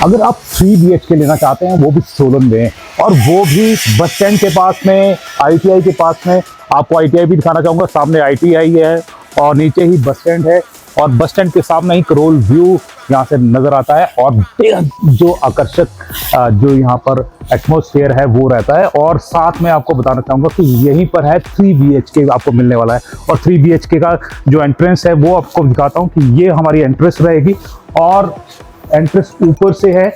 अगर आप 3 BHK लेना चाहते हैं, वो भी सोलन में, और वो भी बस स्टैंड के पास में, ITI के पास में, आपको ITI भी दिखाना चाहूँगा। सामने ITI है और नीचे ही बस स्टैंड है, और बस स्टैंड के सामने ही करोल व्यू यहाँ से नज़र आता है, और बेहद जो आकर्षक जो यहाँ पर एटमॉस्फेयर है वो रहता है। और साथ में आपको बताना चाहूँगा कि यहीं पर है 3 BHK आपको मिलने वाला है, और 3 BHK का जो एंट्रेंस है वो आपको दिखाता हूँ कि ये हमारी एंट्रेंस रहेगी, और एंट्रेंस ऊपर से है।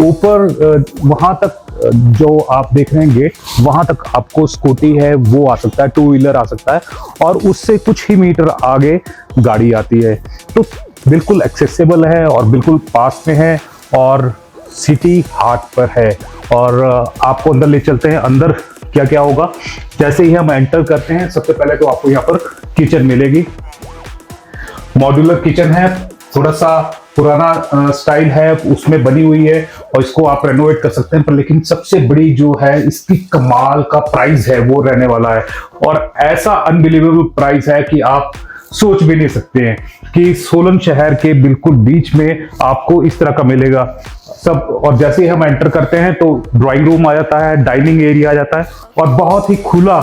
ऊपर वहां तक जो आप देख रहे हैं गेट, वहां तक आपको स्कूटी है वो आ सकता है, 2 व्हीलर आ सकता है, और उससे कुछ ही मीटर आगे गाड़ी आती है। तो बिल्कुल एक्सेसिबल है और बिल्कुल पास में है, और सिटी हार्ट पर है। और आपको अंदर ले चलते हैं। अंदर क्या क्या होगा, जैसे ही हम एंटर करते हैं, सबसे पहले तो आपको यहाँ पर किचन मिलेगी। मॉड्यूलर किचन है, थोड़ा सा पुराना स्टाइल है उसमें बनी हुई है, और इसको आप रेनोवेट कर सकते हैं। पर लेकिन सबसे बड़ी जो है इसकी कमाल का प्राइस है वो रहने वाला है, और ऐसा अनबिलीवेबल प्राइस है कि आप सोच भी नहीं सकते हैं कि सोलन शहर के बिल्कुल बीच में आपको इस तरह का मिलेगा सब। और जैसे ही हम एंटर करते हैं तो ड्राइंग रूम आ जाता है, डाइनिंग एरिया आ जाता है, और बहुत ही खुला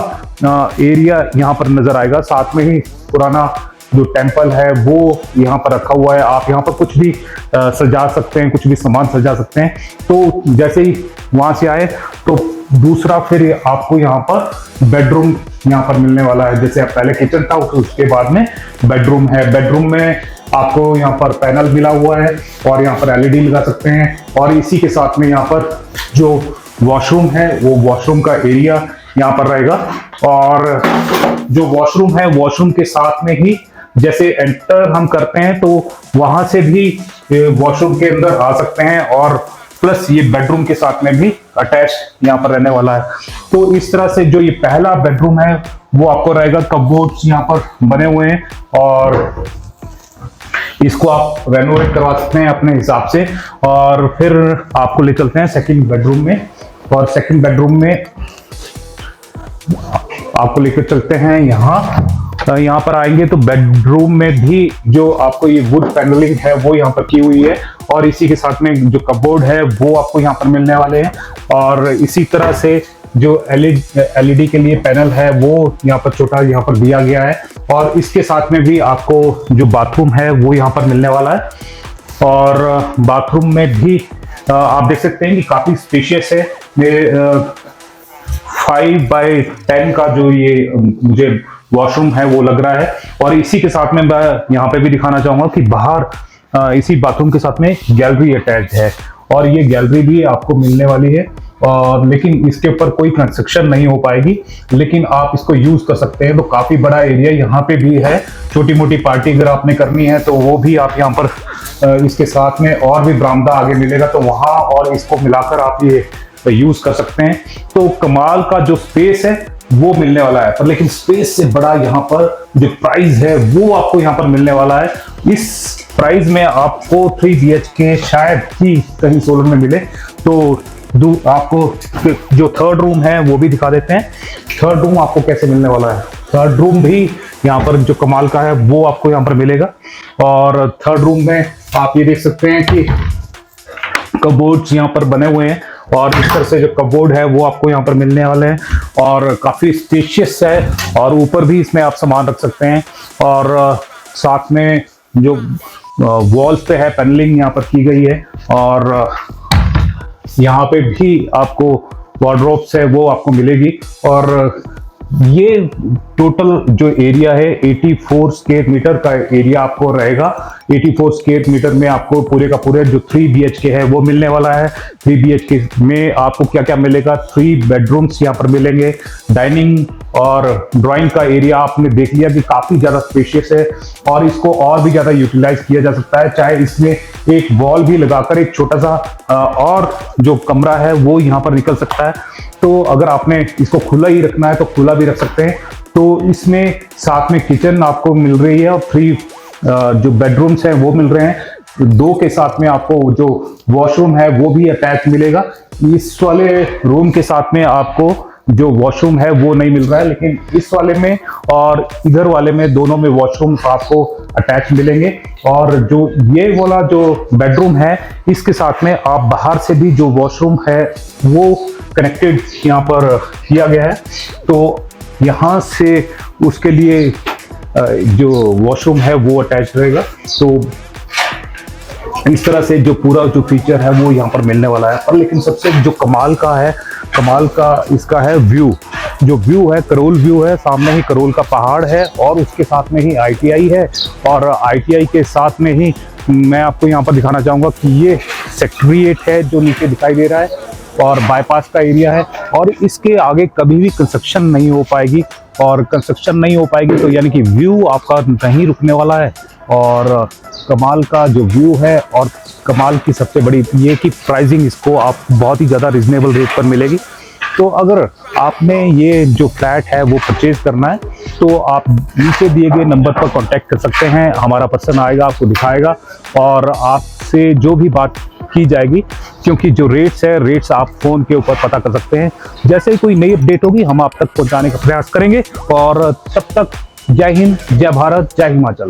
एरिया यहाँ पर नजर आएगा। साथ में ही पुराना जो टेंपल है वो यहाँ पर रखा हुआ है। आप यहाँ पर कुछ भी सजा सकते हैं, कुछ भी सामान सजा सकते हैं। तो जैसे ही वहां से आए तो दूसरा फिर आपको यहाँ पर बेडरूम यहाँ पर मिलने वाला है। जैसे पहले किचन था, उसके बाद में बेडरूम है। बेडरूम में आपको यहाँ पर पैनल मिला हुआ है, और यहाँ पर LED लगा सकते हैं। और इसी के साथ में यहाँ पर जो वॉशरूम है वो वॉशरूम का एरिया यहाँ पर रहेगा। और जो वॉशरूम है, वॉशरूम के साथ में ही जैसे एंटर हम करते हैं तो वहां से भी वॉशरूम के अंदर आ सकते हैं, और प्लस ये बेडरूम के साथ में भी अटैच यहाँ पर रहने वाला है। तो इस तरह से जो ये पहला बेडरूम है वो आपको रहेगा। कपबोर्ड्स यहाँ पर बने हुए हैं, और इसको आप रेनोवेट करवा सकते हैं अपने हिसाब से। और फिर आपको ले चलते हैं सेकंड बेडरूम में, और सेकंड बेडरूम में आपको लेकर चलते हैं। यहाँ पर आएंगे तो बेडरूम में भी जो आपको ये वुड पैनलिंग है वो यहाँ पर की हुई है, और इसी के साथ में जो कपबोर्ड है वो आपको यहाँ पर मिलने वाले हैं। और इसी तरह से जो LED के लिए पैनल है वो यहाँ पर छोटा यहाँ पर दिया गया है, और इसके साथ में भी आपको जो बाथरूम है वो यहाँ पर मिलने वाला है। और बाथरूम में भी आप देख सकते हैं कि काफी स्पेशियस है। 5x10 का जो ये मुझे वॉशरूम है वो लग रहा है। और इसी के साथ में मैं यहाँ पे भी दिखाना चाहूंगा कि बाहर इसी बाथरूम के साथ में गैलरी अटैच है, और ये गैलरी भी आपको मिलने वाली है। और लेकिन इसके ऊपर कोई कंस्ट्रक्शन नहीं हो पाएगी, लेकिन आप इसको यूज कर सकते हैं। तो काफी बड़ा एरिया यहाँ पे भी है। छोटी मोटी पार्टी अगर आपने करनी है तो वो भी आप यहाँ पर इसके साथ में, और भी बरामदा आगे मिलेगा तो वहां, और इसको मिलाकर आप ये यूज कर सकते हैं। तो कमाल का जो स्पेस है वो मिलने वाला है। पर लेकिन स्पेस से बड़ा यहाँ पर जो प्राइस है वो आपको यहाँ पर मिलने वाला है। इस प्राइस में आपको 3 BHK शायद ही कहीं सोलन में मिले। तो आपको जो थर्ड रूम है वो भी दिखा देते हैं। थर्ड रूम आपको कैसे मिलने वाला है। थर्ड रूम भी यहाँ पर जो कमाल का है वो आपको यहाँ पर मिलेगा। और थर्ड रूम में आप ये देख सकते हैं कि कबोर्ड्स यहाँ पर बने हुए हैं, और इस तरह से जो कपबोर्ड है वो आपको यहाँ पर मिलने वाले हैं, और काफी स्पेशियस है। और ऊपर भी इसमें आप सामान रख सकते हैं। और साथ में जो वॉल्स पे है पैनलिंग यहाँ पर की गई है, और यहाँ पे भी आपको वार्डरोब्स है वो आपको मिलेगी। और ये टोटल जो एरिया है 84 स्क्वायर मीटर का एरिया आपको रहेगा। 84 स्क्वायर मीटर में आपको पूरे का पूरे जो 3 BHK है वो मिलने वाला है। 3 BHK में आपको क्या क्या मिलेगा, 3 बेडरूम्स यहाँ पर मिलेंगे। डाइनिंग और ड्राइंग का एरिया आपने देख लिया कि काफी ज्यादा स्पेशियस है, और इसको और भी ज्यादा यूटिलाइज किया जा सकता है। चाहे इसमें एक वॉल भी लगाकर एक छोटा सा और जो कमरा है वो यहाँ पर निकल सकता है। तो अगर आपने इसको खुला ही रखना है तो खुला भी रख सकते हैं। तो इसमें साथ में किचन आपको मिल रही है, और 3 जो बेडरूम्स हैं वो मिल रहे हैं। 2 के साथ में आपको जो वॉशरूम है वो भी अटैच मिलेगा। इस वाले रूम के साथ में आपको जो वॉशरूम है वो नहीं मिल रहा है, लेकिन इस वाले में और इधर वाले में दोनों में वॉशरूम आपको अटैच मिलेंगे। और जो ये वाला जो बेडरूम है इसके साथ में आप बाहर से भी जो वॉशरूम है वो कनेक्टेड यहाँ पर किया गया है। तो यहाँ से उसके लिए जो वॉशरूम है वो अटैच रहेगा। तो इस तरह से जो पूरा जो फीचर है वो यहाँ पर मिलने वाला है। और लेकिन सबसे जो कमाल का इसका है व्यू। जो व्यू है करोल व्यू है, सामने ही करोल का पहाड़ है और उसके साथ में ही ITI है। और ITI के साथ में ही मैं आपको यहाँ पर दिखाना चाहूँगा कि ये सेक्टर 8 है जो नीचे दिखाई दे रहा है और बाईपास का एरिया है। और इसके आगे कभी भी कंस्ट्रक्शन नहीं हो पाएगी, और कंस्ट्रक्शन नहीं हो पाएगी तो यानी कि व्यू आपका नहीं रुकने वाला है। और कमाल का जो व्यू है, और कमाल की सबसे बड़ी ये कि प्राइसिंग इसको आप बहुत ही ज़्यादा रिजनेबल रेट पर मिलेगी। तो अगर आपने ये जो फ्लैट है वो परचेज करना है तो आप नीचे दिए गए नंबर पर कांटेक्ट कर सकते हैं। हमारा पर्सन आएगा, आपको दिखाएगा और आपसे जो भी बात की जाएगी, क्योंकि जो रेट्स आप फ़ोन के ऊपर पता कर सकते हैं। जैसे ही कोई नई अपडेट होगी हम आप तक पहुंचाने का प्रयास करेंगे। और तब तक जय हिंद, जय भारत, जय हिमाचल।